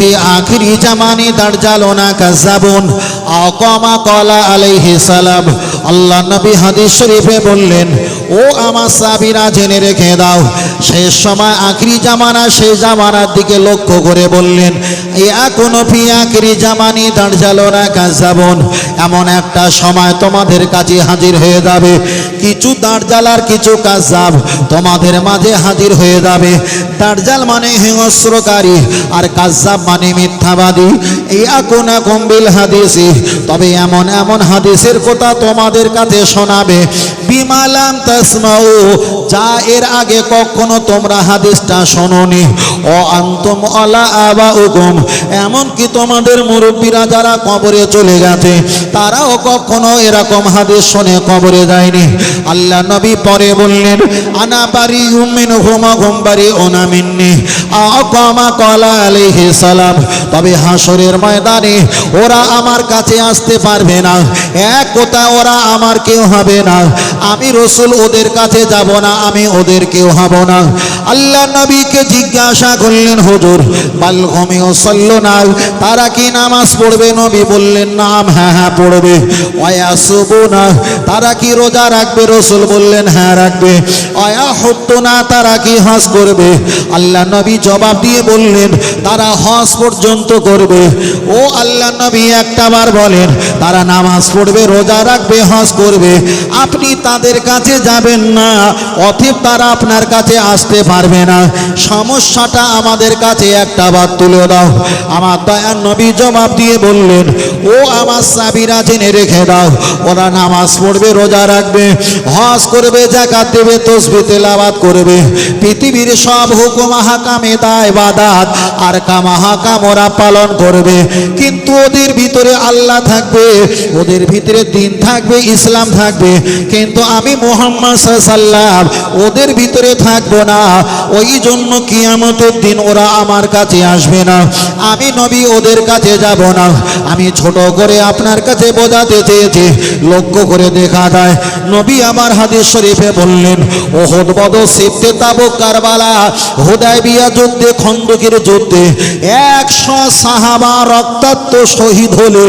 ফি আখিরি জামানি দাজ্জালুনা কাযাবুন আও কামা ক্বালা আলাইহিস সালাম। আল্লাহ নবী হাদিস শরীফে বললেন, ও আমার সাহাবীরা জেনে রেখে দাও, শেষ সময় আখিরি জামানা, সেই জামানার দিকে লক্ষ্য করে বললেন, ইয়াকুনু ফি আখিরি জামানি দাজ্জালুনা কাযাবুন, এমন একটা সময় তোমাদের কাছে হাজির হয়ে যাবে কিছু দাজ্জাল আর কিছু কাযাব তোমাদের মাঝে হাজির হয়ে যাবে। দাজ্জাল মানে হিংস্রকারী আর কাযাব মানে মিথ্যাবাদী। ইয়াকুনাকুম বিল হাদিসি, তবে এমন এমন হাদিসের কথা তোমাদের কাছে শোনাবে, বিমা লাম তাসমাউ, যা এর আগে কখনো তোমরা হাদিসটা শোনোনি। ও আনতুম আলা আবাউকুম, এমনকি তোমাদের মুরব্বীরা যারা কবরে চলে গেছে তারাও কখনো এরকম হাদিস শুনে কবরে যায়নি। আল্লাহ নবী পরে বললেন, আনা বারিউম মিনহুম হুম বারিউন মিন্নি আও কামা ক্বালা আলাইহিস সালাম। তবে হাসরের ময়দানে ওরা আমার কাছে আসতে পারবে না, এক কথা ওরা আমার কেউ হবে না, আমি রাসূল ওদের কাছে যাব না, আমি ওদের কেউ হব না। আল্লাহ নবীকে জিজ্ঞাসা করলেন, হুজুর বাল হুম ইউসাল্লুনা, তারা কি নামাজ পড়বে? নবী বললেন, নাম, হ্যাঁ হ্যাঁ পড়বে। ওয়ায়াসুবুনা, তারা কি রোজা রাখবে? রাসূল বললেন, হ্যাঁ রাখবে। ওয়ায়াহুদ্দুনা, তারা কি হজ করবে? আল্লাহ নবী জবাব দিয়ে বললেন, তারা হজ পর্যন্ত করবে। ও আল্লাহ নবী একটাবার বলেন, তারা নামাজ পড়বে, রোজা রাখবে, হজ করবে, আপনি তাদের কাছে যাবেন না, অতএব তারা আপনার কাছে আসতে পারবে না। সমস্যাটা আমাদের কাছে একটাবার তুলে দাও। আমার দয়ার নবী জবাব দিয়ে বললেন, ও আমার সাহাবীরা জেনে রেখে দাও, ওরা নামাজ পড়বে, রোজা রাখবে, হজ করবে, যাকাত দেবে, তাসবিহ তেলাওয়াত করবে, পৃথিবীর সব হুকুম আহকামে ইবাদত আর কামাহাকাম ওরা পালন করবে, কিন্তু ওদের ভিতরে আল্লাহ থাকবে, ওদের ভিতরে দ্বীন থাকবে, ইসলাম থাকবে, কিন্তু আমি মুহাম্মদ সাল্লাল্লাহু আলাইহি সাল্লাম ওদের ভিতরে থাকবো না। ওই জন্য কিয়ামতের দিন ওরা আমার কাছে আসবে না, আমি নবী ওদের কাছে যাব না। আমি ছোট করে আপনার কাছে বোঝাতে চেয়েছি, লক্ষ্য করে দেখা যায় নবী আমার হাদিস শরীফে বললেন, উহুদ, বদর, সিফতে, তাবুক, কারবালা, হুদায়বিয়া যুদ্ধে, খন্দকের যুদ্ধে 100 সাহাবা রক্তাক্ত শহীদ হলে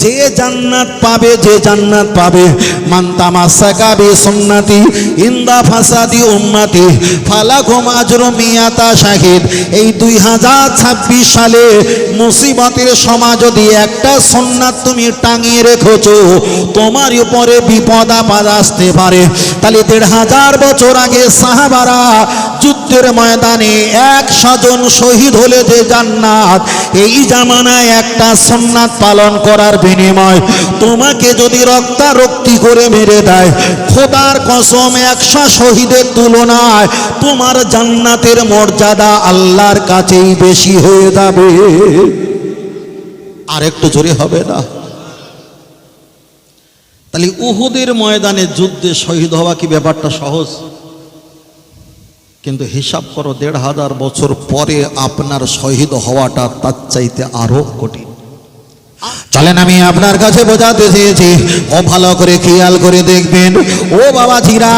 যে জান্নাত পাবে, যে জান্নাত পাবে, মান তামাসসাকা বি সুন্নতি ইনদা ফাসাদি উম্মতি ফালাকুম আজরু মিয়াতা শাহিদ। এই 2026 সালে মুসিবতের সময় যদি একটা সুন্নাত তুমি টাঙিয়ে রেখেছো, তোমার উপরে বিপদ আপদ আসতে পারে। তাহলে 1500 বছর আগে সাহাবারা যুদ্ধের ময়দানে 100 জন শহীদ হলে যে জান্নাত, এই জামানায় একটা সুন্নাত পালন করার বিনিময় তোমাকে যদি রক্তারক্তি করে মেরে দেয়, খোদার কসম 100 শহীদের তুলনায় তোমার জান্নাতের মর্যাদা আল্লাহর কাছেই বেশি হয়ে যাবে। আর একটু জোরে হবে না? তাহলে উহুদের ময়দানে যুদ্ধে শহীদ হওয়া কি ব্যাপারটা সহজ? কিন্তু হিসাব করো, 1500 বছর পরে আপনার শহীদ হওয়াটা তার চাইতে আরো কঠিন। চলেন আমি আপনার কাছে বোঝাতে চেয়েছি, ও ভালো করে খেয়াল করে দেখবেন। ও বাবাজিরা,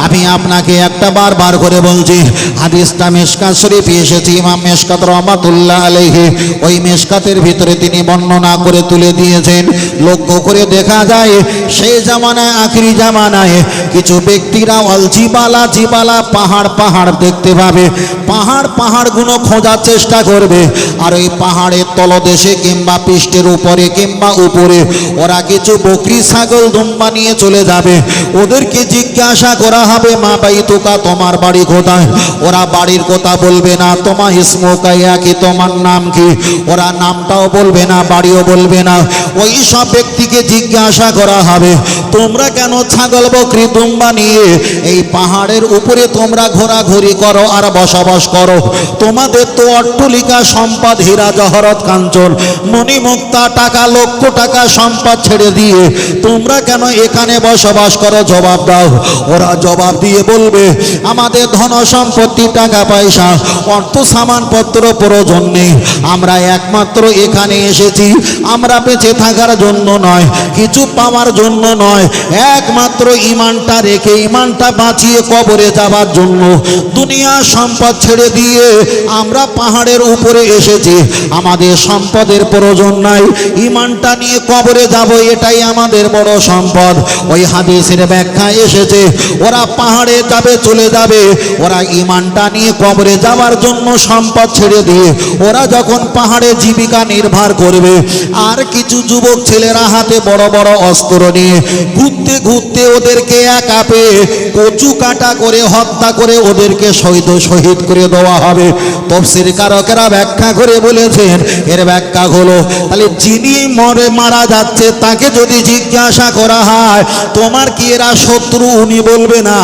আমি আপনাকে একটা বারবার করে বলছি, হাদিসটা মিশকাত শরীফে এসেছে, ইমাম মিশকাত রহমাতুল্লাহ আলাইহি ওই মিশকাতের ভিতরে তিনি বর্ণনা করে তুলে দিয়েছেন। লক্ষ্য করে দেখা যায় সেই জামানায়, আখিরি জামানায় কিছু ব্যক্তিরা অল জিবালা, জিবালা পাহাড় পাহাড় দেখতে পাবে, পাহাড় পাহাড়গুলো খোঁজার চেষ্টা করবে, আর ওই পাহাড়ের তলদেশে কিংবা পৃষ্ঠের উপরে কিংবা উপরে ওরা কিছু বকরি, ছাগল, দুম্বা নিয়ে চলে যাবে। ওদেরকে জিজ্ঞাসা করা হবে, মা বাইতুকা, তোমার বাড়ি কোথায়? ওরা বাড়ির কথা বলবে না। তোমার ইসমুকা ইয়া কি, তোমার নাম কি? ওরা নামটাও বলবে না, বাড়িও বলবে না। ওই সব ব্যক্তিকে জিজ্ঞাসা করা হবে, তোমরা কেন ছাগল, বকরি, দুম্বা নিয়ে এই পাহাড়ের উপরে তোমরা ঘোরাঘুরি করো আর বসবাস করো? তোমাদের তো অট্টালিকা, সম্পদ, হীরা জহরত, কাঞ্চন, মণিমুক্তা, টাকা লক্ষ টাকা সম্পদ ছেড়ে দিয়ে তোমরা কেন এখানে বসবাস করো? জবাব দাও। ওরা জবাব দিয়ে বলবে, আমাদের ধন সম্পত্তি, টাকা পয়সা, অর্থ সামানপত্র প্রয়োজন নেই। আমরা একমাত্র এখানে এসেছি আমরা বেঁচে থাকার জন্য নয়, কিছু পাওয়ার জন্য নয়, একমাত্র ঈমানটা রেখে, ঈমানটা বাঁচিয়ে কবরে যাবার জন্য। দুনিয়ার সম্পদ ছেড়ে দিয়ে আমরা পাহাড়ের উপরে এসেছি, আমাদের সম্পদের প্রয়োজন নাই, ঈমানটা নিয়ে কবরে যাব, এটাই আমাদের বড় সম্পদ। ওই হাদিসের ব্যাখ্যা এসেছে, ওরা পাহাড়ে যাবে, চলে যাবে, ওরা ঈমানটা নিয়ে কবরে যাওয়ার জন্য সম্পদ ছেড়ে দিয়ে ওরা যখন পাহাড়ে জীবিকা নির্বাহ করবে, আর কিছু যুবক ছেলেরা হাতে বড় বড় অস্ত্র নিয়ে ঘুরতে ঘুরতে ওদেরকে একা পেয়ে কচু কাটা করে হত্যা করে ওদেরকে শহীদ করে দেওয়া হবে। তাফসীর কারকেরা ব্যাখ্যা করে বলেছেন, এর ব্যাখ্যা হলো, তাহলে যিনি মারা যাচ্ছে তাকে যদি জিজ্ঞাসা করা হয় তোমার কি এরা শত্রু, উনি বলবে না।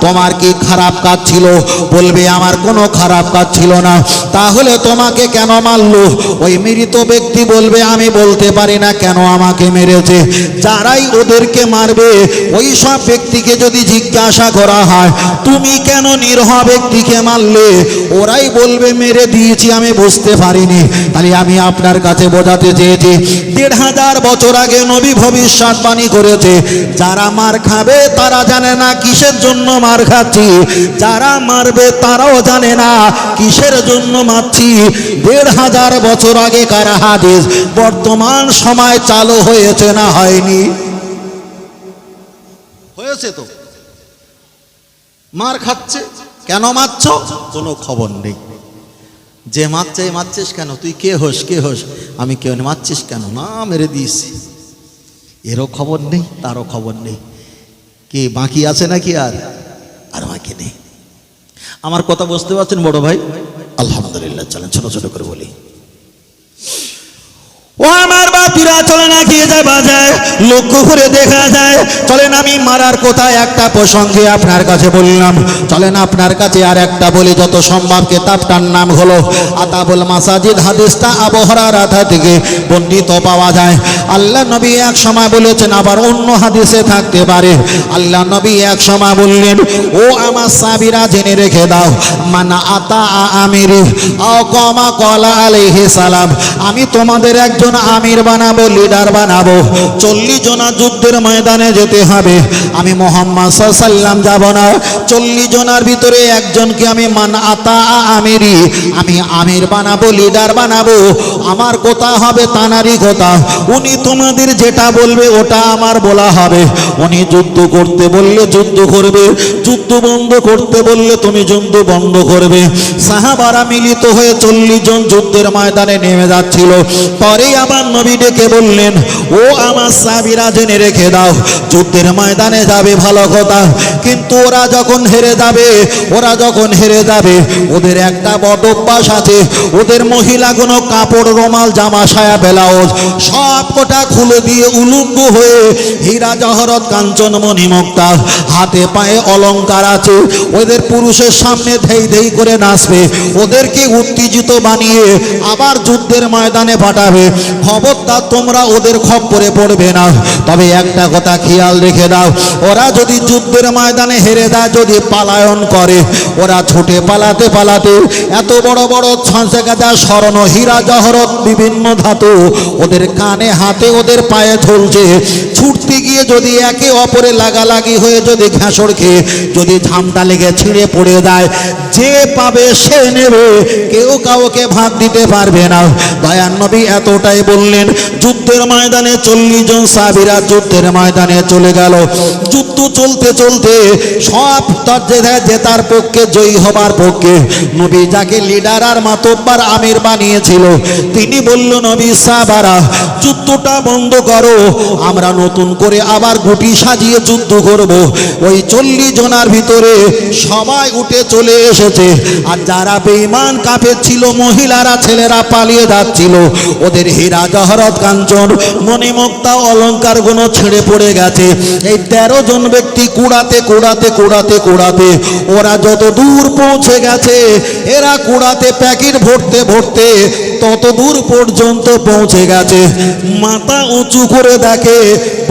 তোমার কি খারাপ কাজ ছিল? বলবে আমার কোনো খারাপ কাজ ছিল না। তাহলে তোমাকে কেন মারলো? ওই মৃত ব্যক্তি বলবে আমি বলতে পারি না কেন আমাকে মেরেছে। যারাই ওদেরকে মারবে ওই সব ব্যক্তিকে যদি জিজ্ঞাসা করা হয় তুমি কেন নিরহ ব্যক্তিকে মারলে, ওরাই বলবে মেরে দিয়েছি, আমি বুঝতে পারিনি। তাহলে আমি আপনার কাছে বোঝাতে চেয়েছি, ১৫০০ বছর আগে নবী ভবিষ্যৎবাণী করেছে, যারা মার খাবে তারা জানে না কিসের জন্য মার খাচ্ছি, যারা মারবে তারাও জানে না কিসের জন্য মারছি। ১৫০০ বছর আগে কার হাদিস বর্তমান সময় চালু হয়েছে না হয়নি? হয়েছে তো। মার খাচ্ছে, কেন মারছ? কোনো খবর নেই। যে মারছে, মারছিস কেন? তুই কে হোস? কে হোস? আমি কেউ মারছিস কেন? না, মেরে দিয়েছি। এরও খবর নেই, তারও খবর নেই। কি বাকি আছে নাকি? আর বাকি নেই। আমার কথা বুঝতে পারছেন বড় ভাই? আলহামদুলিল্লাহ। চলেন ছোট ছোট করে বলি। ও আমার বাপিরা, চলে না গিয়ে যায় বাজায়, লক্ষ্য করে দেখা যায়। চলেন আমি মারার কথা একটা প্রসঙ্গে আপনার কাছে বললাম, চলেন আপনার কাছে আর একটা বলি যত সম্ভব। কিতাবটার নাম হলো আতাবুল মাসাজিদ। হাদিসটা আবু হুরায়রা থেকে বর্ণিত পাওয়া যায়। আল্লাহ নবী এক সময় বলেছেন, আবার অন্য হাদিসে থাকতে পারে, আল্লাহ নবী এক সময় বললেন, ও আমার সাহাবীরা জেনে রেখে দাও, মানা আতা আমিরি আও কামা ক্বালা আলাইহিস সালাম, আমি তোমাদের একজন আমির বানাবো, লিডার বানাবো। 40 জনা যুদ্ধের ময়দানে যেতে হবে, আমি মুহাম্মদ সাল্লাল্লাহু আলাইহি ওয়াসাল্লাম যাব না। 40 জনার ভিতরে একজনকে আমি মান আতা আমিরি, আমি আমির বানাবো, লিডার বানাবো। আমার কথা হবে তানারি কথা, উনি তোমাদের যেটা বলবে ওটা আমার বলা হবে। উনি যুদ্ধ করতে বললে যুদ্ধ করবে, যুদ্ধ বন্ধ করতে বললে তুমি যুদ্ধ বন্ধ করবে। সাহাবারা মিলিত হয়ে 40 জন যুদ্ধের ময়দানে নেমে যাচ্ছিল। পরে আবার নবী ডেকে বললেন, ও আমার সাহাবীরা জেনে রেখে দাও, যুদ্ধের ময়দানে যাবে ভালো কথা, কিন্তু ওরা যখন হেরে যাবে ওদের একটা বদ অভ্যাস আছে, ওদের মহিলাগুলো কাপড়, রুমাল, জামা, সায়া, ব্লাউজ সব কটা খুলে দিয়ে উলঙ্গ হয়ে হীরা জহরত কাঞ্চন মণি মুক্তা, হাতে পায়ে অলংকার আছে, ওদের পুরুষের সামনে ধেই ধেই করে নাচবে, ওদেরকে উত্তেজিত বানিয়ে আবার যুদ্ধের ময়দানে পাঠাবে। খবরদার তোমরা ওদের খপ্পরে পড়বে না। তবে একটা কথা খেয়াল রেখে দাও, ওরা যদি যুদ্ধের ময়দানে হেরে যায়, যদি পালায়ন করে, ওরা ছুটে পালাতে পালাতে এত বড় বড় ছঞ্চাগাজা, স্বর্ণ, হীরা জহরত, বিভিন্ন ধাতু ওদের কানে, হাতে, ওদের পায়ে ঝুলছে। ছুটতে গিয়ে যদি একে অপরে লাগালাগি হয়ে যদি ঘাসড় খেয়ে যদি ঝামটা লেগে ছিঁড়ে পড়ে যায়, যে পাবে সে নেবে, কেউ কাউকে ভাগ দিতে পারবে না। দয়ার নবী এতটাই বললেন। যুদ্ধের ময়দানে 40 জন সাহাবীরা যুদ্ধের ময়দানে চলে গেল। যুদ্ধ চলতে চলতে সব জেতার পক্ষে, জয়ী হবার পক্ষে নবী যাকে লিডার আর মাতব্বার আমির বানিয়েছিল, তিনি বলল, নবী সাহাবারা যুদ্ধটা বন্ধ করো, আমরা নতুন করে আবার গুটি সাজিয়ে যুদ্ধ করব। ওই 40 জনার ভিতরে সবাই উঠে চলে এসেছে, আর যারা বেঈমান কাফের ছিল, মহিলারা, ছেলেরা পালিয়ে যাচ্ছিল, ওদের হীরা জহরত কাঞ্চন মণিমুক্তা অলংকার গুলো ছেড়ে পড়ে গেছে। এই 13 জন ব্যক্তি কুড়াতে কুড়াতে কুড়াতে কুড়াতে ওরা যত দূর পৌঁছে গেছে, এরা কুড়াতে প্যাকেট ভরতে ভরতে তত দূর পর্যন্ত পৌঁছে গেছে, মাথা উঁচু করে দেখে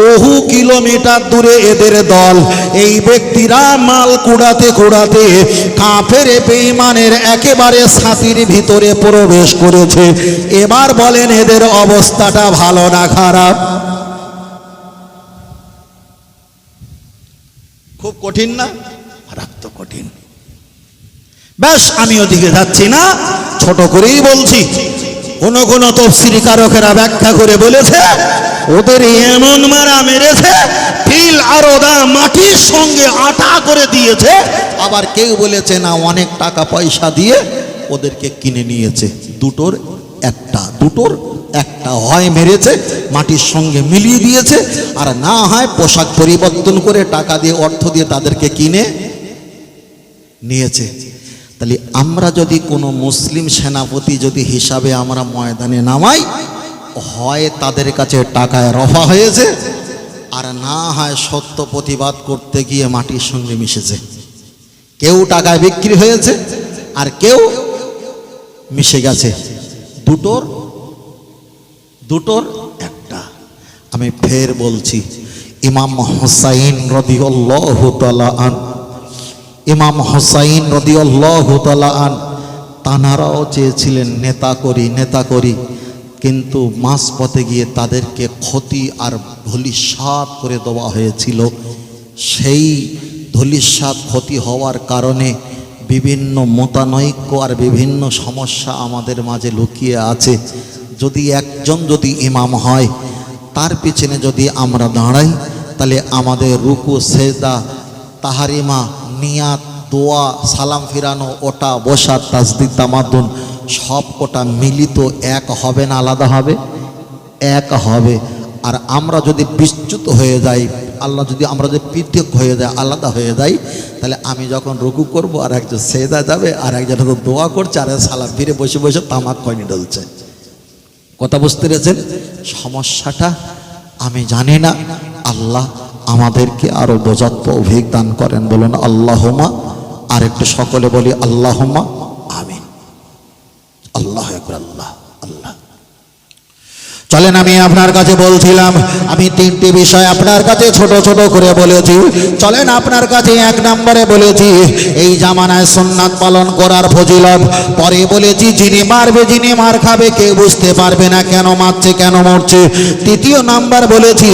বহু কিলোমিটার দূরে এদের দল। এই ব্যক্তিরা মাল কুড়াতে কুড়াতে কাফের বেঈমানের একেবারে ছাতির ভিতরে প্রবেশ করেছে। এবার বলেন এদের অবস্থাটা ভালো না খারাপ? খুব কঠিন না? খারাপ তো কঠিন। ব্যাস আমি ওদিকে যাচ্ছি না, ছোট করেই বলছি। কোন কোন তফসিরকারকেরা ব্যাখ্যা করে বলেছে ওদের এমন মারা মেরেছে ফিল আর ওরা মাটির সঙ্গে আটা করে দিয়েছে। আবার কেউ বলেছে না অনেক টাকা পয়সা দিয়ে ওদেরকে কিনে নিয়েছে। দুটোর একটা হয় মেরেছে মাটির সঙ্গে মিলিয়ে দিয়েছে, আর না হয় পোশাক পরিবর্তন করে টাকা দিয়ে অর্থ দিয়ে তাদেরকে কিনে নিয়েছে। তাহলে আমরা যদি কোনো মুসলিম সেনাপতি যদি হিসাবে আমরা ময়দানে নামাই, হয় তাদের কাছে টাকায় রফা হয়েছে, আর না হয় সত্য প্রতিবাদ করতে গিয়ে মাটির সঙ্গে মিশেছে। কেউ টাকায় বিক্রি হয়েছে আর কেউ মিশে গেছে। দুটোর একটা। আমি ফের বলছি, ইমাম হুসাইন রাদিয়াল্লাহু তাআলা আনহু, ইমাম হুসাইন রাদিয়াল্লাহু তাআলা আনহু তানারাও চেয়েছিলেন নেতা করি, কিন্তু মাঝপথে গিয়ে তাদেরকে ক্ষতি আর ধূলিসাৎ করে দেওয়া হয়েছিল। সেই ধূলিসাৎ ক্ষতি হওয়ার কারণে বিভিন্ন মতানৈক্য আর বিভিন্ন সমস্যা আমাদের মাঝে লুকিয়ে আছে। যদি একজন যদি ইমাম হয়, তার পিছনে যদি আমরা দাঁড়াই, তাহলে আমাদের রুকু, সেজদা, তাহারিমা, নিয়াত, দোয়া, সালাম ফিরানো, ওটা বসা, তাসদিদ, তামাদ্দুন সব কোটা মিলিত এক হবে না আলাদা হবে? এক হবে। আর আমরা যদি বিচ্যুত হয়ে যাই, আমরা যদি পৃথক হয়ে যাই, আলাদা হয়ে যাই, তাহলে আমি যখন রুকু করব আর একজন সেজদা যাবে, আর একজন তো দোয়া করছে, আর সালাম ফিরে বসে বসে তামাক খয়নি ডলছে। কথা বুঝতে পেরেছেন সমস্যাটা? আমি জানি না, আল্লাহ আমাদেরকে আরো বোঝার তৌফিক দান করেন। বলুন আল্লাহুম্মা। আর একটু সকলে বলি আল্লাহুম্মা আমিন। আল্লাহু আকবার। আল্লাহ আল্লাহ। চলেন আমি আপনার কাছে বলছিলাম, আমি তিনটি বিষয় আপনার কাছে ছোট ছোট করে বলেছি। চলেন আপনার কাছে এক নম্বরে বলেছি এই জামানায় সুন্নাত পালন করার ফজিলত। পরে বলেছি যিনি মারবে, যিনি মার খাবে কেউ বুঝতে পারবে না কেন মারছে কেন মরছে। তৃতীয় নাম্বার বলেছি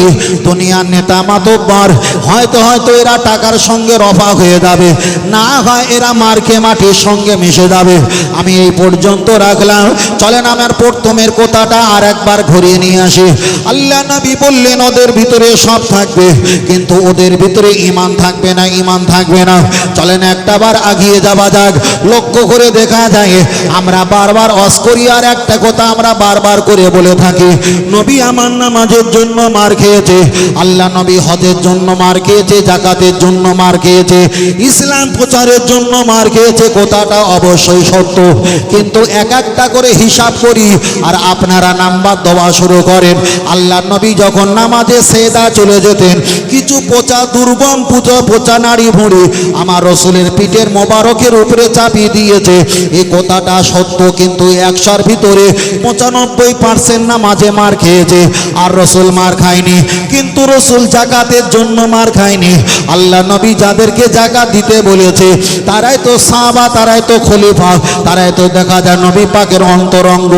দুনিয়ার নেতা মাতব্বর হয়তো এরা টাকার সঙ্গে রফা হয়ে যাবে, না হয় এরা মারকে মাটির সঙ্গে মিশে যাবে। আমি এই পর্যন্ত রাখলাম। চলেন আমার প্রথমের কথাটা আর একবার ঘুরিয়ে নিয়ে আসি। আল্লাহ নবী বললেন ওদের ভিতরে সব থাকবে, কিন্তু ওদের ভিতরে ঈমান থাকবে না, ঈমান থাকবে না। চলেন একটাবার আগিয়ে যাওয়া যাক। লক্ষ্য করে দেখা যায় আমরা বারবার ওয়াজ করি, আর একটা কথা আমরা বারবার করে বলে থাকি, নবী আমার নামাজের জন্য মার খেয়েছে, আল্লাহ নবী হজের জন্য মার খেয়েছে, যাকাতের জন্য মার খেয়েছে, ইসলাম প্রচারের জন্য মার খেয়েছে। কথাটা অবশ্যই সত্য, কিন্তু এক একটা করে হিসাব করি আর আপনারা নাম্বার দেওয়া শুরু করেন। আল্লাহ নবী যখন নামাজে সেজদা চলে যেতেন, কিছু পচা দুর্গম পচা নারী ভুঁড়ি আমার রসুলের পিঠের মোবারকের উপরে চাপিয়ে দিয়েছে। এই কথাটা সত্য, কিন্তু 100-র ভিতরে 95% নামাজে মার খেয়েছে আর রসুল মার খায়নি। কিন্তু রসুল যাকাতের জন্য মার খায়নি। আল্লাহ নবী যাদেরকে যাকাত দিতে বলেছে তারাই তো সাহাবা, তারাই তো খলিফা, তারাই তো দেখা যায় নবী পাকের অন্তরঙ্গ,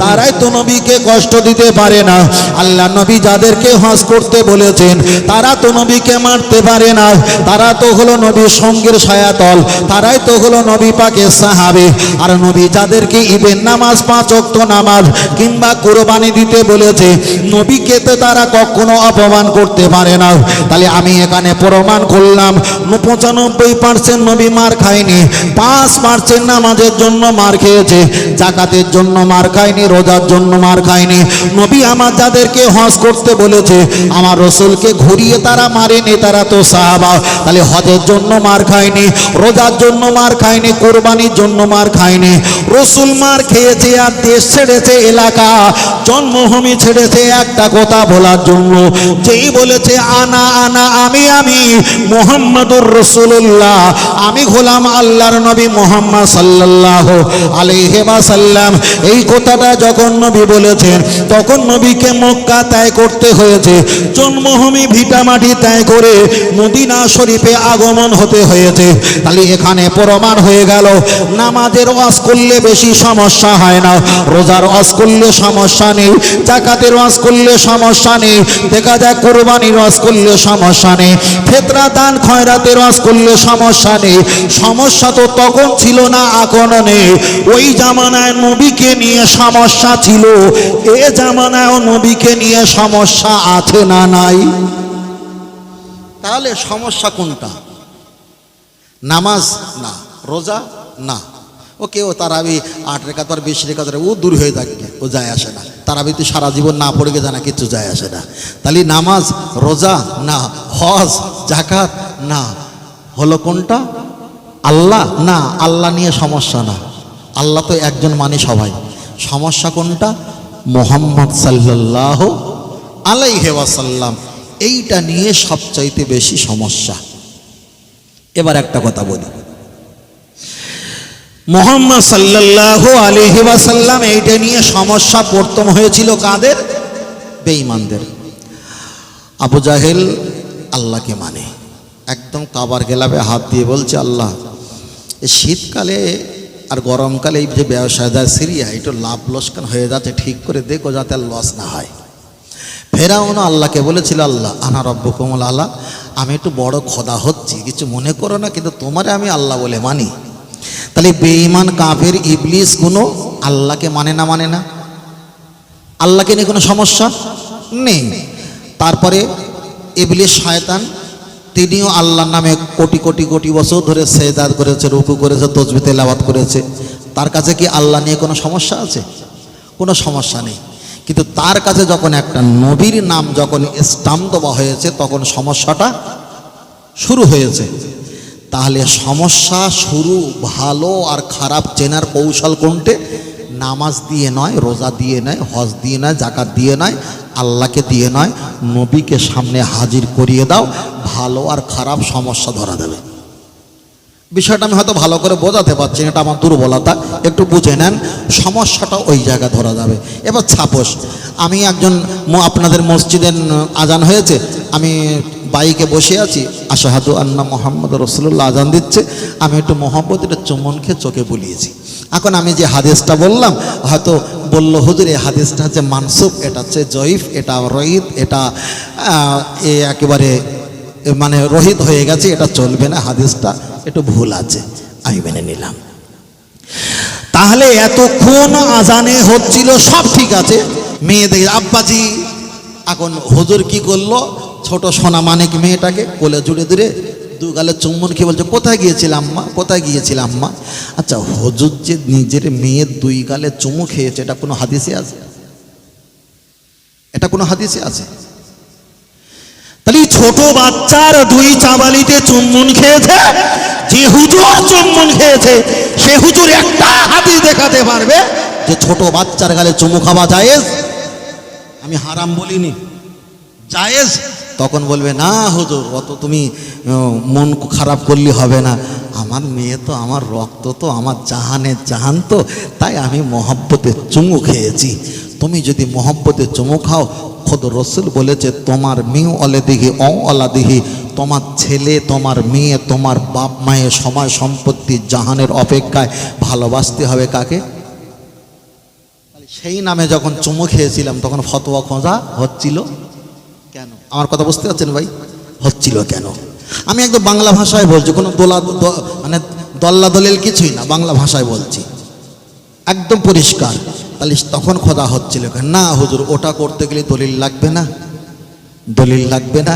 তারাই তো নবীকে কষ্ট দিতে পারে না। আল্লাহ নবী যাদেরকে হজ করতে বলেছেন তারা তো নবীকে মারতে পারে না, তারা তো হলো নবীর সঙ্গের ছায়াতল, তারাই তো হলো নবী পাকের সাহাবে। আর নবী যাদেরকে ঈদের নামাজ 5 ওয়াক্ত নামাজ কিংবা কুরবানি দিতে বলেছে, নবীকে তো তারা কখনো অপমান করতে পারে না। তাহলে আমি এখানে প্রমাণ করলাম 95% নবী মার খায়নি, 5% নামাজের জন্য মার খেয়েছে, যাকাতের জন্য মার খায়নি, রোজার জন্য মার খায়নি। নবী আমার যাদেরকে হজ করতে বলেছে আমার রসুলকে ঘুরিয়ে তারা মারেনি, তারা তো সাহাবা। তাহলে হজের জন্য মার খায়নি, রোজার জন্য মার খায়নি, কোরবানির জন্য মার খায়নি। রসুল মার খেয়েছে আর দেশ ছেড়েছে, এলাকা জন্মভূমি ছেড়েছে একটা কথা বলার জন্য, যেই বলেছে আনা আনা আমি আমি মুহাম্মাদুর রাসূলুল্লাহ, আমি গোলাম আল্লাহর নবী মুহাম্মদ সাল্লাল্লাহু আলাইহি ওয়াসাল্লাম। এই কথাটা যখন নবী বলেছেন তখন নবীকে মক্কা ত্যাগ করতে হয়েছে, জন্মভূমি ভিটামাটি ত্যাগ করে মদিনা শরীফে আগমন হতে হয়েছে। তাহলে এখানে প্রমাণ হয়ে গেল নামাজের ওয়াজ করলে বেশি সমস্যা হয় না, রোজার ওয়াজ করলে সমস্যা নেই, যাকাতের ওয়াজ করলে সমস্যা নেই, দেখা যায় কুরবানির ওয়াজ করলে সমস্যা নেই, ফিতরা দান খয়রাতের ওয়াজ করলে সমস্যা নেই। সমস্যা তো তখন ছিল না, এখনো নেই। ওই জামানায় নবীকে নিয়ে সমস্যা ছিল, এ জামানায়ও নবীকে নিয়ে সমস্যা আছে না নাই? তাহলে সমস্যা কোনটা? নামাজ না, রোজা না, ও কেউ তারাবি 8 রেখাত আর 20 রেখাত ও দূর হয়ে থাকবে, ও যায় আসে না। তারাবিতে সারা জীবন না পড়ে গে জানা কিছু যায় আসে না। তাহলে নামাজ রোজা না, হজ যাকাত না, হলো কোনটা? আল্লাহ না, আল্লাহ নিয়ে সমস্যা না, আল্লাহ তো একজন মানে সবাই। সমস্যা কোনটা? মুহাম্মদ সাল্লাল্লাহু আলাইহি ওয়াসাল্লাম, এইটা নিয়ে সবচাইতে বেশি সমস্যা। এবার একটা কথা বলি, মুহাম্মদ সাল্লাল্লাহু আলাইহি ওয়াসাল্লাম এইটা নিয়ে সমস্যা প্রথম হয়েছিল কাদের? বেঈমানদের। আবু জাহেল আল্লাহকে মানে, একদম কাবার গেলাবে হাত দিয়ে বলছে আল্লাহ এই শীতকালে আর গরমকালে এই যে ব্যবসা যায় সিরিয়া একটু লাভ লোকসান হয়ে যাচ্ছে, ঠিক করে দেখো যাতে লস না হয়। ফেরাউনও আল্লাহকে বলেছিল আল্লাহ আনা রব্বুকুমুল আলা, আমি একটু বড় খোদা হচ্ছি, কিছু মনে করো না, কিন্তু তোমারে আমি আল্লাহ বলে মানি। তাহলে বেঈমান কাফের ইবলিস কোনো আল্লাহকে মানে না? মানে না, আল্লাহকে নিয়ে কোনো সমস্যা নেই। তারপরে ইবলিস শয়তান, তিনিও আল্লাহর নামে কোটি কোটি কোটি বছর ধরে সেজদা করেছে, রুকু করেছে, তাসবিহ তেলাওয়াত করেছে। তার কাছে কি আল্লাহ নিয়ে কোনো সমস্যা আছে? কোনো সমস্যা নেই। কিন্তু তার কাছে যখন একটা নবীর নাম যখন স্টাম্প দেওয়া হয়েছে তখন সমস্যাটা শুরু হয়েছে। তাহলে সমস্যা শুরু ভালো আর খারাপ চেনার কৌশল কোনটে? নামাজ দিয়ে নয়, রোজা দিয়ে নয়, হজ দিয়ে নয়, যাকাত দিয়ে নয়, আল্লাহকে দিয়ে নয়, নবীকে সামনে হাজির করিয়ে দাও, ভালো আর খারাপ সমস্যা ধরা দেবে। বিষয়টা আমি হয়তো ভালো করে বোঝাতে পারছি, এটা আমার দুর্বলতা, একটু বুঝে নেন, সমস্যাটা ওই জায়গায় ধরা যাবে। এবার ছাপোস আমি একজন আপনাদের মসজিদের আজান হয়েছে, আমি বাইকে বসে আছি, আশহাদু আন্না মুহাম্মদ রাসূলুল্লাহ আজান দিচ্ছে, আমি একটু মোহাম্মদের চুম্বন খেয়ে চোখে বুলিয়েছি। এখন আমি যে হাদিসটা বললাম, হয়তো বলল হুজুর এই হাদিসটা হচ্ছে মানসুব, এটা হচ্ছে জয়ীফ, এটা রহিত, এটা একেবারে মানে রহিত হয়ে গেছে, এটা চলবে না, হাদিসটা একটু ভুল আছে, আমি মেনে নিলাম। তাহলে এতক্ষণ আজানে হচ্ছিল সব ঠিক আছে, মেয়েদের আব্বাজি এখন হুজুর কি করলো, ছোট সোনা মানিক মেয়েটাকে কোলে জুড়ে ধরে দু গালে চুম্বন খেয়ে বলছে কোথায় গিয়েছিলাম মা, কোথায় গিয়েছিলাম মা। আচ্ছা হুজুর যে নিজের মেয়ের 2 গালে চুমু খেয়েছে, এটা কোনো হাদিসে আছে? এটা কোনো হাদিসে আছে? তাহলে ছোট বাচ্চার 2 চাবালিতে চুম্বন খেয়েছে, যে হুজুর চুম্বন খেয়েছে সে হুজুর একটা হাদিস দেখাতে পারবে যে ছোট বাচ্চার গালে চুমু খাওয়া জায়েজ? আমি হারাম বলিনি, জায়েজ। তখন বলবে না হুজুর অত তুমি মন খারাপ করলে হবে না, আমার মেয়ে তো আমার রক্ত তো আমার জাহানের জাহান তো, তাই আমি মহব্বতে চুমু খেয়েছি। তুমি যদি মহব্বতে চুমু খাও, খোদ রসুল বলেছে তোমার মেয়ে অলে দিঘি অলা দিঘি, তোমার ছেলে তোমার মেয়ে তোমার বাপ মায়ের সময় সম্পত্তি জাহানের অপেক্ষায় ভালোবাসতে হবে কাকে? সেই নামে যখন চুমু খেয়েছিলাম তখন ফতোয়া খোঁজা হচ্ছিল কেন? আমার কথা বুঝতে পারছেন ভাই? হচ্ছিল কেন? আমি একদম বাংলা ভাষায় বলছি, কোনো মানে দল্লা দলিল কিছুই না, বাংলা ভাষায় বলছি একদম পরিষ্কার। তাহলে তখন খোদা হচ্ছিল না হুজুর ওটা করতে গেলে দলিল লাগবে না, দলিল লাগবে না।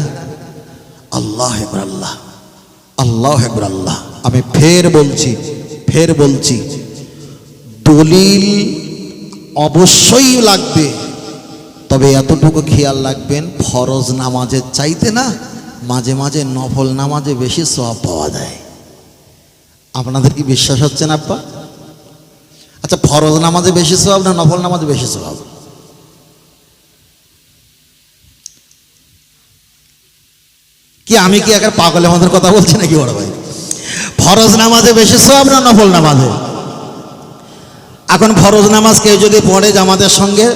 আল্লাহ একবার আল্লাহ, আল্লাহ একবার আল্লাহ। আমি ফের বলছি দলিল অবশ্যই লাগবে, তবে এতটুকু খেয়াল রাখবেন, ফরজ নামাজের চাইতে না মাঝে মাঝে নফল নামাজে বেশি সওয়াব পাওয়া যায়। আপনাদের কি বিশ্বাস হচ্ছে না আব্বা? আচ্ছা, ফরজ নামাজে বেশি সওয়াব না নফল নামাজে বেশি সওয়াব? কি আমি কি একার পাগলের মতো কথা বলছি নাকি বড় ভাই? ফরজ নামাজে বেশি সওয়াব না নফল নামাজে? এখন ফরজ নামাজ কেউ যদি পড়ে জামাতের সঙ্গে,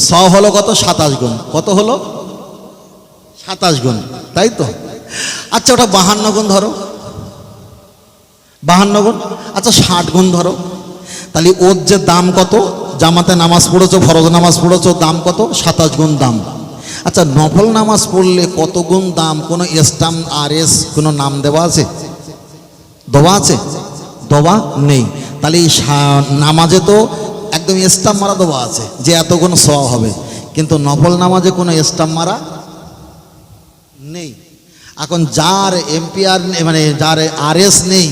সওয়াব হলো কত? 27 গুণ। কত হলো? 27 গুণ, তাই তো? আচ্ছা, ওটা 52 গুণ ধরো, 52 গুণ। আচ্ছা, 60 গুণ ধরো। তাহলে ওর যে দাম কত? জামাতে নামাজ পড়েছো, ফরজ নামাজ পড়েছো, দাম কত? 27 গুণ দাম। আচ্ছা, নফল নামাজ পড়লে কত গুণ দাম? কোনো স্টাম্প RS কোনো নাম দেওয়া আছে? দেওয়া আছে? দেওয়া নেই। তাহলে এই নামাজে তো একদম স্টাম্প মারা দেওয়া আছে যে এত গুণ সওয়াব হবে, কিন্তু নফল নামাজে কোনো স্টাম্প মারা নেই। এখন যার এম্পিয়ার মানে যার RS নেই,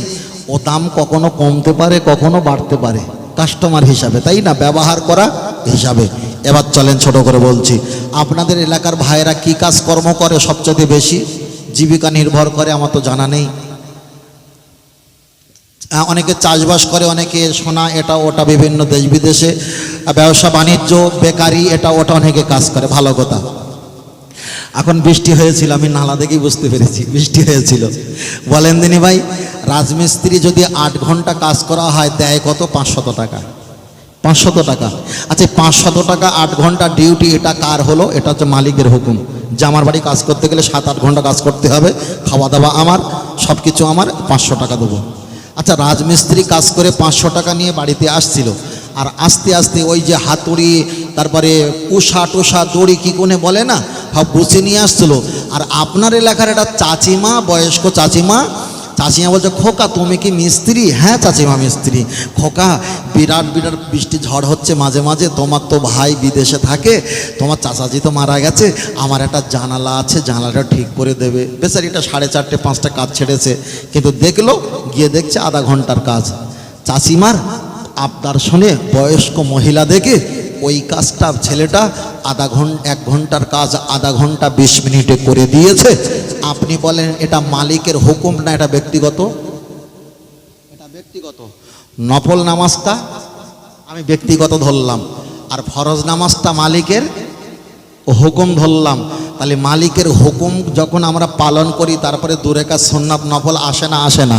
ও দাম কখনো কমতে পারে কখনো বাড়তে পারে, কাস্টমার হিসাবে, তাই না? ব্যবহার করা হিসাবে। এবার চলেন ছোট করে বলছি, আপনাদের এলাকার ভাইয়েরা কি কাজ কর্ম করে সবচেয়ে বেশি, জীবিকা নির্ভর করে? আমার তো জানা নেই। অনেকে চাষবাস করে, অনেকে সোনা এটা ওটা বিভিন্ন দেশ বিদেশে ব্যবসা বাণিজ্য, বেকারি এটা ওটা অনেকে কাজ করে, ভালো কথা। এখন বৃষ্টি হয়েছিল, আমি নালা দেখেই বুঝতে পেরেছি বৃষ্টি হয়েছিল। বলেন দিনি ভাই, রাজমিস্ত্রি যদি 8 ঘন্টা কাজ করা হয় দেয় কত? 500 টাকা। 500 টাকা। আচ্ছা, 500 টাকা 8 ঘন্টা ডিউটি, এটা কার হলো? এটা হচ্ছে মালিকের হুকুম যে আমার বাড়ি কাজ করতে গেলে 7-8 ঘন্টা কাজ করতে হবে, খাওয়া দাওয়া আমার, সব কিছু আমার, 500 টাকা দেবো। আচ্ছা, রাজমিস্ত্রি কাজ করে 500 টাকা নিয়ে বাড়িতে আসছিল, আর আস্তে আস্তে ওই যে হাতুড়ি, তারপরে উষা টুষা দড়ি কি কোনে বলে না, সব গুছিয়ে নিয়ে আসছিলো। আর আপনার এলাকার একটা চাচিমা, বয়স্ক চাচিমা বলছে, খোকা তুমি কি মিস্ত্রি? হ্যাঁ চাচিমা মিস্ত্রি। খোকা, বিরাট বিরাট বৃষ্টি ঝড় হচ্ছে মাঝে মাঝে, তোমার তো ভাই বিদেশে থাকে, তোমার চাচাজি তো মারা গেছে, আমার একটা জানালা আছে, জানালাটা ঠিক করে দেবে। বেচারিটা 4:30-5টা কাজ ছেড়েছে, কিন্তু দেখলো, গিয়ে দেখছে আধা ঘন্টার কাজ। চাচিমার আবদার শুনে বয়স্ক মহিলা দেখে ওই কাজটা ছেলেটা 1 ঘন্টার কাজ আধা ঘন্টা 20 মিনিটে করে দিয়েছে। আপনি বলেন এটা মালিকের হুকুম না এটা ব্যক্তিগত? এটা ব্যক্তিগত। নফল নামাজটা আমি ব্যক্তিগত ধরলাম, আর ফরজ নামাজটা মালিকের হুকুম ধরলাম। তাহলে মালিকের হুকুম যখন আমরা পালন করি, তারপরে 2 রাকাত সুন্নাত নফল আসে না? আসে না?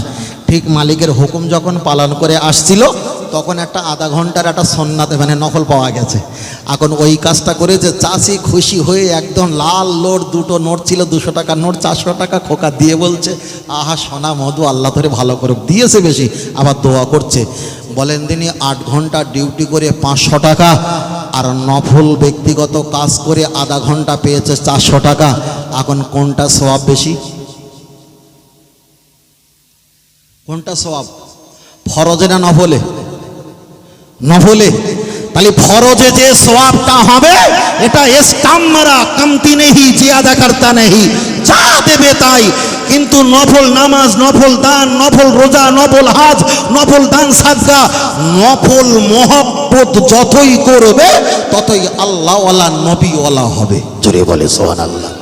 ঠিক মালিকের হুকুম যখন পালন করে আসছিল, তখন একটা আধা ঘন্টার একটা সুন্নাত মানে নফল পাওয়া গেছে। এখন ওই কাজটা করে যে চাষি খুশি হয়ে একদম লাল লোট, 2টো নোট ছিল, 200 টাকার নোট, 400 টাকা খোকা দিয়ে বলছে, আহা সোনা মধু, আল্লাহ ধরে ভালো করে দিয়েছে বেশি, আবার দোয়া করছে। বলেন দিনই 8 ঘন্টা ডিউটি করে 500 টাকা, আর নফল ব্যক্তিগত কাজ করে আধা ঘন্টা পেয়েছে 400 টাকা। এখন কোনটা সওয়াব বেশি? কোনটা সওয়াব? ফরজে না নফলে? নফলে। তাহলে ফরজে যে সওয়াবটা হবে এটা স্টাম্প মারা, কমতি নেই, জিয়াদা করতা নেই, যা দেবে তাই। কিন্তু নফল নামাজ, নফল দান, নফল রোজা, নফল হাজ, নফল দান সাদকা, নফল মহব্বত যতই করবে ততই আল্লাহওয়ালা নবীওয়ালা হবে। জোরে বলে সুবহানাল্লাহ।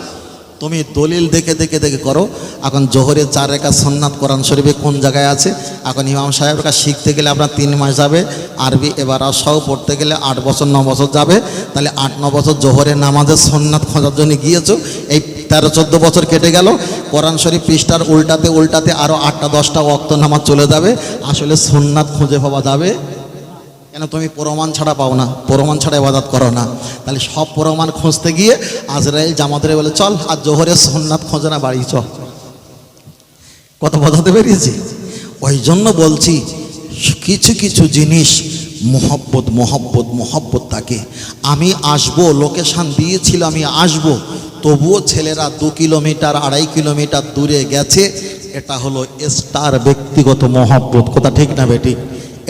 তুমি দলিল দেখে দেখে দেখে করো। এখন জোহরের 4 রাকাত সুন্নাত কোরআন শরীফে কোন জায়গায় আছে? এখন ইমাম সাহেবের কাছে শিখতে গেলে আপনার 3 মাস যাবে, আরবি এবার সহ পড়তে গেলে 8 বছর 9 বছর যাবে। তাহলে 8-9 বছর জোহরের নামাজের সুন্নাত খোঁজার জন্য গিয়েছো, এই 13-14 বছর কেটে গেল। কোরআন শরীফ পৃষ্ঠার উল্টাতে উল্টাতে আরও 8টা-10টা ওয়াক্ত নামাজ চলে যাবে, আসলে সুন্নাত খুঁজে পাওয়া যাবে কেন? তুমি প্রমাণ ছাড়া পাও না, প্রমাণ ছাড়া ইবাদত করো না। তাহলে সব প্রমাণ খুঁজতে গিয়ে আজরাইল জামাতে বলে, চল আর জোহরের সুন্নাত খোঁজে না, বাড়ি চল। কত বোঝাতে পেরেছি? ওই জন্য বলছি, কিছু কিছু জিনিস মোহব্বত মোহব্বত মোহব্বত থাকে। আমি আসবো, লোকেশান দিয়েছিল আমি আসবো, তবুও ছেলেরা 2 কিলোমিটার 2.5 কিলোমিটার দূরে গেছে, এটা হলো স্টার ব্যক্তিগত মোহব্বত। কথা ঠিক না বেটি?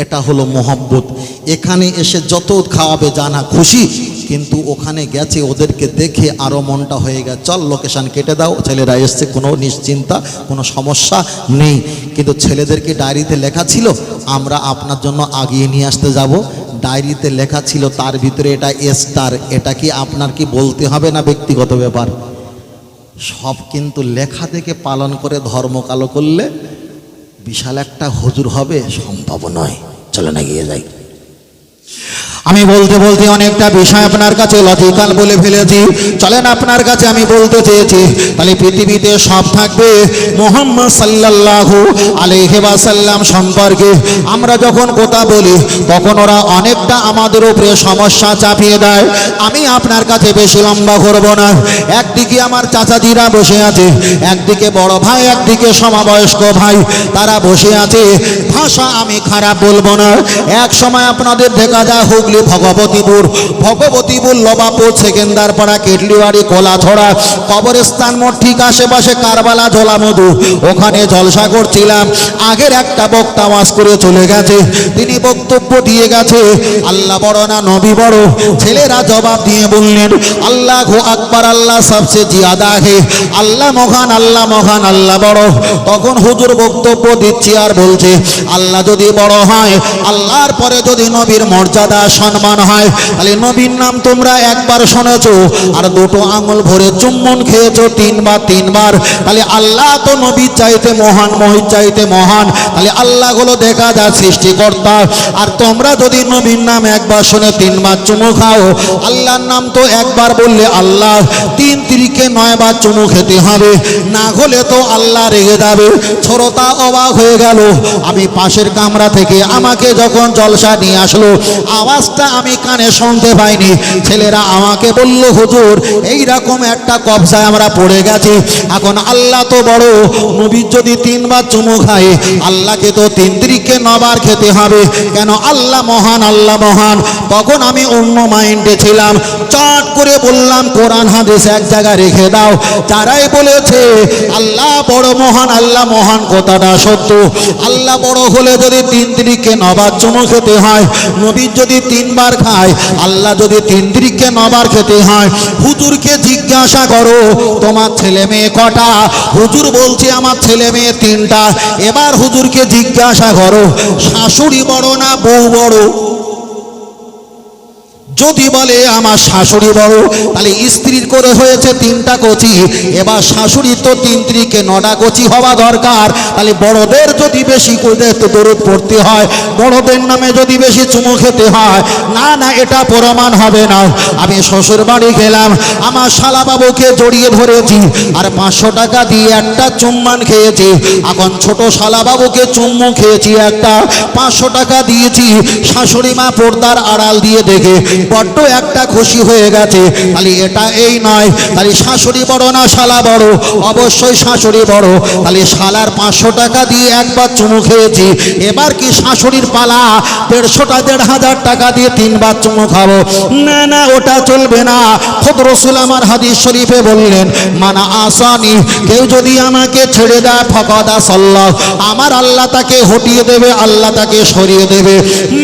এটা হলো মোহব্বত। এখানে এসে যত খাওয়াবে জানা খুশি, কিন্তু ওখানে গেছে ওদেরকে দেখে আরও মনটা হয়ে গেছে, চল লোকেশান কেটে দাও, ছেলেরা এসছে, কোনো নিশ্চিন্তা, কোনো সমস্যা নেই। কিন্তু ছেলেদেরকে ডায়েরিতে লেখা ছিল আমরা আপনার জন্য আগিয়ে নিয়ে আসতে যাব, ডায়েরিতে লেখা ছিল তার ভিতরে এটা স্টার, এটা কি আপনার কি বলতে হবে না ব্যক্তিগত ব্যাপার? সব কিন্তু লেখা থেকে পালন করে ধর্ম কালো করলে বিশাল একটা হুজুর হবে সম্ভব নয়। চলেন এগিয়ে যাই। আমি বলতে বলতে অনেকটা বিষয় আপনার কাছে লজিক্যাল বলে ফেলেছি। চলেন আপনার কাছে আমি বলতে চেয়েছি, তাহলে পৃথিবীতে সব থাকবে মুহাম্মদ সাল্লাল্লাহু আলাইহি ওয়াসাল্লাম সম্পর্কে। আমরা যখন কথা বলি তখন ওরা অনেকটা আমাদের উপরে সমস্যা চাপিয়ে দেয়। আমি আপনার কাছে বেশি লম্বা করব না। একদিকে আমার চাচাজিরা বসে আছে, একদিকে বড় ভাই, একদিকে সমবয়স্ক ভাই, তারা বসে আছে। ভাষা আমি খারাপ বলবো না। এক সময় আপনাদের দেখা যায় হুগলি ভগবতীপুর লবাপুর সেকেন্দারপাড়া কেটলিবাড়ি কোলাছড়া কবরস্থান মোড় ঠিক আশেপাশে কারবালা জলামধু, ওখানে জলসা করছিলাম। আগের একটা বক্তা ওয়াজ করে চলে গেছে, তিনি বক্তব্য দিয়ে গেছে আল্লাহ বড় না নবী বড়। ছেলেরা জবাব দিয়ে বললেন আল্লাহু আকবার, আল্লাহ সবচেয়ে জিয়াদা হে, আল্লাহ মহান, আল্লাহ মহান, আল্লাহ বড়। তখন হুজুর বক্তব্য দিচ্ছি আর বলছে আল্লাহ যদি বড় হয়, আল্লাহর পরে যদি নবীর মর্যাদা সম্মান হয়, তাহলে নবীর নাম তোমরা একবার শুনেছো আর দুটো আঙুল ভরে চুম্বন খেয়েছো তিনবার, তাহলে আল্লাহ তো নবীর চাইতে মহান, মহিত চাইতে মহান। তাহলে আল্লাহ গুলো দেখা যায় সৃষ্টিকর্তা, আর তোমরা যদি নবীর নাম একবার শুনে তিনবার চুমু খাও, আল্লাহর নাম তো একবার বললে আল্লাহ, 3 তিরিকে 9 বার চুমু খেতে হবে, না হলে তো আল্লাহ রেগে যাবে। ছোটটা অবাক হয়ে গেল। আমি পাশের কামরা থেকে আমাকে যখন জলসা নিয়ে আসলো, আওয়াজটা আমি কানে শুনতে পাইনি। ছেলেরা আমাকে বলল হুজুর এইরকম একটা কবজায় আমরা পড়ে গেছি। এখন আল্লাহ তো বড়, নবীর যদি 3 বার চুমু খায়, আল্লাহকে তো 3 তিরিকে 9 বার খেতে হবে, কেন? আল্লাহ মহান, আল্লাহ মহান। তখন আমি অন্য মাইন্ডে ছিলাম, চট করে বললাম কোরআন হাদিস এক জায়গায় রেখে দাও। যারাই বলেছে আল্লাহ বড় মহান, আল্লাহ মহান, কথাটা সত্য। আল্লাহ বড় হলে যদি 3 তিরিকে 9 বার চুমু খেতে হয়, নবীর যদি 3 বার খায়, আল্লাহ যদি 3 তিরিকে 9 বার খেতে হয়, হুজুরকে জিজ্ঞাসা করো তোমার ছেলে মেয়ে কটা? হুজুর বলছে আমার ছেলে মেয়ে 3টা। এবার হুজুরকে জিজ্ঞাসা করো শাশুড়ি বড় না বউ বড়? যদি বলে আমার শাশুড়ি বড়, তাহলে স্ত্রীর করে হয়েছে 3টা কচি, এবার শাশুড়ি তো 3 তিরিকে 9টা কচি হওয়া দরকার। তাহলে বড়দের যদি বেশি করে দরুদ পড়তে হয়, বড়দের নামে যদি বেশি চুমু খেতে হয়, না না এটা প্রমাণ হবে না। আমি শ্বশুর বাড়ি গেলাম, আমার শালা বাবুকে জড়িয়ে ধরেছি আর 500 টাকা দিয়ে একটা চুম্বান খেয়েছি। এখন ছোট শালা বাবুকে চুম্মু খেয়েছি একটা, 500 টাকা দিয়েছি। শাশুড়ি মা পর্দার আড়াল দিয়ে দেখে বড্ড একটা খুশি হয়ে গেছে। তাহলে এটা এই নয়, তাহলে শাশুড়ি বড় না শালা বড়? অবশ্যই শাশুড়ি বড়। তাহলে শালার 500 টাকা দিয়ে একবার চুমু খেয়েছি, এবার কি শাশুড়ির পালা 150-1,500 টাকা দিয়ে 3 বার চুমু খাবো? না না ওটা চলবে না। খুদ রাসূল আমার হাদিস শরীফে বললেন মানা আসানি, কেউ যদি আমাকে ছেড়ে দেয় ফাকাদ আসাল্লাহ, আমার আল্লাহ তাকে হটিয়ে দেবে, আল্লাহ তাকে সরিয়ে দেবে।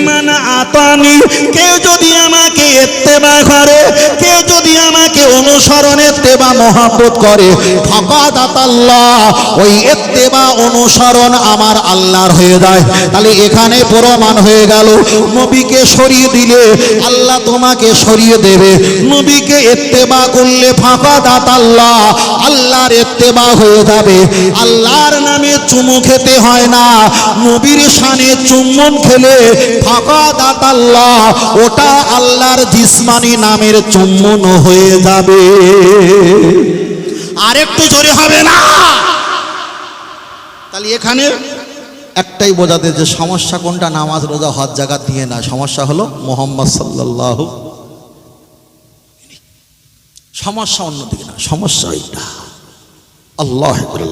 মানা আতানি, কেউ যদি আমাকে ইত্তেবা করে, কেউ যদি আমাকে অনুসরণ ইত্তেবা মহব্বত করে, ফাকাদ আতাল্লাহ, ওই ইত্তেবা অনুসরণ আমার আল্লাহর হয়ে যায়। তাহলে এখানে প্রমাণ হয়ে গেল নবীকে সরিয়ে দিলে আল্লাহ তোমাকে সরিয়ে দেবে, নবীকে ইত্তেবা করলে ফাকাদ আতাল্লাহ, আল্লাহর ইত্তেবা হয়ে যাবে। আল্লাহর নামে চুমু খেতে হয় না, নবীর শানে চুম্বন খেলে ফাকাদ আতাল্লাহ, ওটা আল্লাহর জিসমানি নামের চুম্বন হয়ে যাবে। আরেকটু জোরে হবে না? তাহলে এখানে একটাই বোঝাতে যে সমস্যা কোনটা, নামাজ রোজা হজ জাকাত দিয়ে না, সমস্যা হলো মুহাম্মদ সাল্লাল্লাহু, সমস্যা অন্যদিকে না, সমস্যা এইটা। আল্লাহু আকবার।